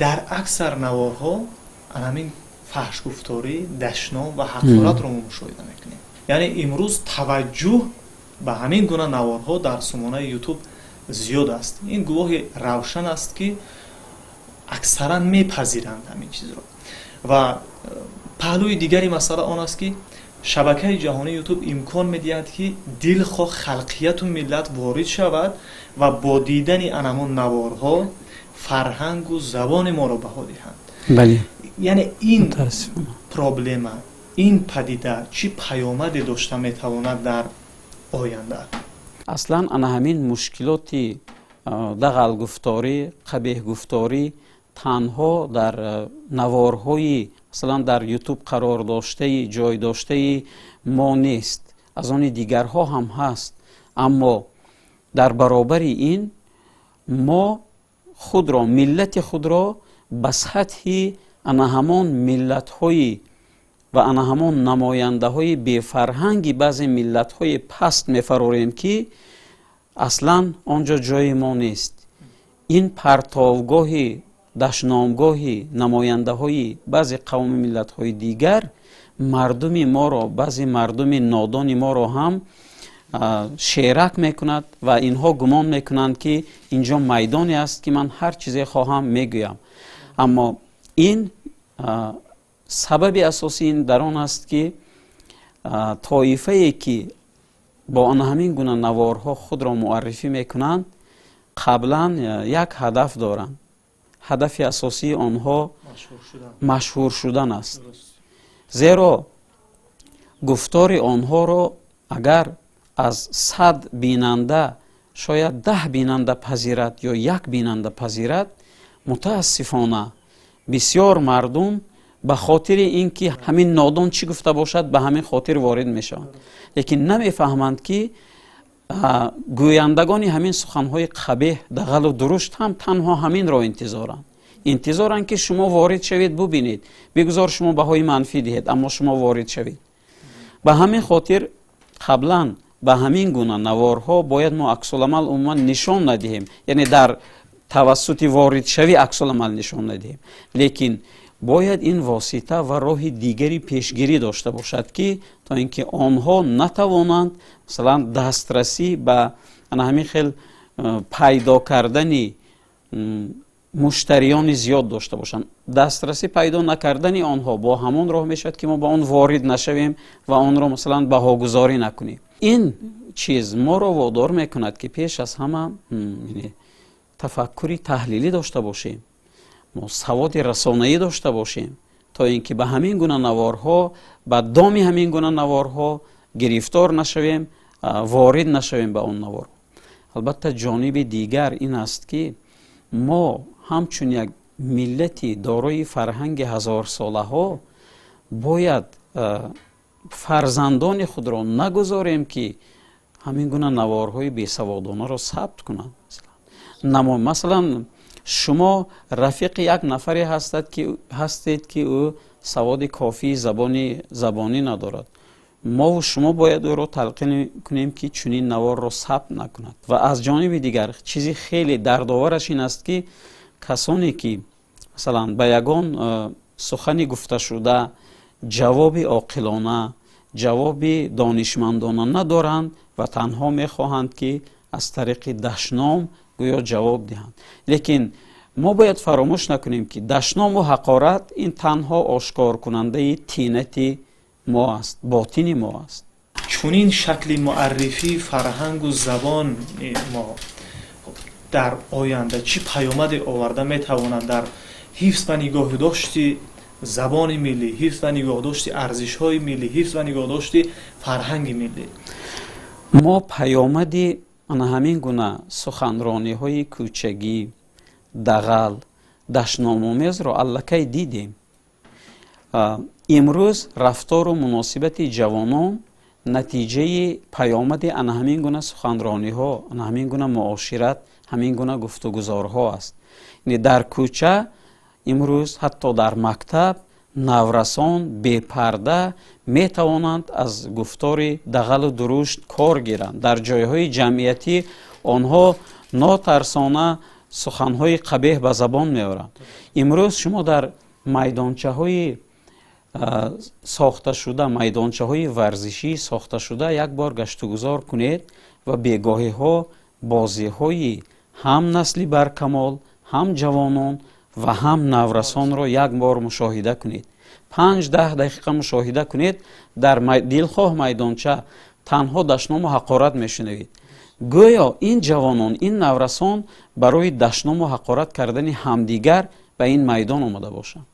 дар аксар наворҳо ҳамин фаҳшгуфторӣ, дашном ва ҳақоратро мо мушоҳида мекунем. яъне имрӯз таваҷҷӯҳ ба ҳамин гуна наворҳо дар сомонаи ютуб зиёд аст. ин гувоҳи равшан аст ки аксаран мепазиранд ҳамин чизро. ва паҳлӯи дигари масъала он аст ки шабакаи ҷаҳонии ютуб имкон медиҳад ки дилхоҳ халқияту миллат ворид шавад ва бо дидани анамон наворҳо фарҳангу забони моро баҳо диҳанд. бале, яъне ин проблема, ин падида чӣ паёмаде дошта метавонад дар оянда? аслан ана ҳамин мушкилоти дағалгуфторӣ, қабеҳгуфторӣ танҳо дар наворҳои масалан дар ютуб қарор доштаи ҷой доштаи мо нест, аз они дигарҳо ҳам ҳаст. аммо дар баробари ин мо худро, миллати худро ба сатҳи ана ҳамон миллатҳои ва ана ҳамон намояндаҳои бефарҳанги баъзе миллатҳои паст мефарорем ки аслан он ҷо ҷои мо нест. ин партовгоҳи дашномгоҳи намояндаҳои баъзе қавми миллатҳои дигар мардуми моро, баъзе мардуми нодони моро ҳам шерак мекунад ва инҳо гумон мекунанд ки инҷо майдоне аст ки ман ҳар чизе хоҳам мегӯям. аммо ин сабаби асосии ин дар он аст ки тоифае ки бо ана ҳамин гуна наворҳо худро муаррифӣ мекунанд қаблан як ҳадаф доранд. ҳадафи асосии онҳо машҳур шудан аст. зеро гуфтори онҳоро агар аз 100 бинанда шояд 10 бинанда пазирад ё 1 бинанда пазирад, мутаассифона бисёр мардум ба хотири ин ки ҳамин нодон чӣ гуфта бошад ба ҳамин хотир ворид мешаванд, лекин намефаҳманд ки гӯяндагони ҳамин суханҳои қабеҳ, дағалу дурушт ҳам танҳо ҳаминро интизоранд ки шумо ворид шавед, бубинед, бигузор шумо баҳои манфӣ диҳед, аммо шумо ворид шавед. ба ҳамин хотир қаблан ба ҳамин гуна наворҳо бояд мо аксуламал умуман нишон надиҳем, яъне дар тавассути воридшавӣ аксуламал нишон надиҳем, лекин бояд ин восита ва роҳи дигари пешгирӣ дошта бошад ки то ин ки онҳо натавонанд масалан дастрасӣ ба ана ҳамин хел пайдо кардани муштариёни зиёд дошта бошанд. дастрасӣ пайдо накардани онҳо бо ҳамон роҳ мешавад ки мо ба он ворид нашавем ва онро масалан баҳогузорӣ накунем. ин чиз моро водор мекунад ки пеш аз ҳама тафаккури таҳлилӣ дошта бошем, мо саводи расонаӣ дошта бошем, то ин ки ба ҳамин гуна наворҳо, ба доми ҳамин гуна наворҳо гирифтор нашавем, ворид нашавем ба он навор. албатта ҷониби дигар ин аст ки мо ҳамчун як миллати дорои фарҳанги ҳазорсолаҳо бояд фарзандони худро нагузорем ки ҳамин гуна наворҳои бесаводонаро сабт кунанд. масалан шумо рафиқи як нафаре ҳастед ки ӯ саводи кофии забонӣ надорад. мо шумо бояд ӯро талқин кунем ки чунин наворро сабт накунад. ва аз ҷониби дигар чизи хеле дардовараш ин аст ки касоне ки масалан ба ягон сухани гуфташуда ҷавоби оқилона, ҷавоби донишмандона надоранд ва танҳо мехоҳанд ки аз тариқи дашном гӯё ҷавоб диҳанд. лекин мо бояд фаромӯш накунем ки дашному ҳақорат ин танҳо ошкоркунандаи тинати мо аст, ботини мо аст. чунин шакли муаррифии фарҳангу забони мо дар оянда чӣ паёмаде оварда метавонад дар ҳифз ва нигоҳдошти забони миллӣ, ҳифз ва нигоҳдошти арзишҳои миллӣ, ҳифз ва нигоҳдошти фарҳанги миллӣ? мо паёмади ана ҳамин гуна суханрониҳои кӯчагӣ, дағал, дашномомезро аллакай дидем. имрӯз рафтору муносибати ҷавонон натиҷаи паёмади ана ҳамин гуна суханрониҳо, ана ҳамин гуна муошират, ҳамин гуна гуфтугузорҳо аст. дар кӯча имрӯз ҳатто дар мактаб наврасон бепарда метавонанд аз гуфтори дағалу дурушт кор гиранд. дар ҷойҳои ҷамъиятӣ онҳо нотарсона суханҳои қабеҳ ба забон меоранд. имрӯз шумо дар майдончаҳои сохташуда, майдончаҳои варзишӣ сохташуда як бор гаштугузор кунед ва бегоҳиҳо, бозиҳои ҳам насли баркамол, ҳам ҷавонон ва ҳам наврасонро як бор мушоҳида кунед. 5-10 дақиқа мушоҳида кунед, дар дилхоҳ майдонча танҳо дашному ҳақорат мешунавед. гӯё ин ҷавонон, ин наврасон барои дашному ҳақорат кардани ҳамдигар ба ин майдон омада бошанд.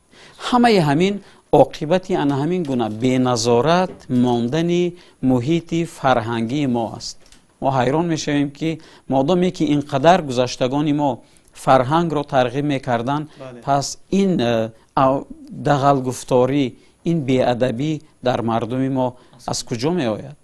ҳамаи ҳамин оқибати ана ҳамин гуна беназорат мондани муҳити фарҳангии мо аст. мо ҳайрон мешавем ки модоме ки ин қадар гузаштагони мо фарҳангро тарғиб мекарданд, пас ин дағалгуфторӣ, ин беадабӣ дар мардуми мо аз куҷо меояд?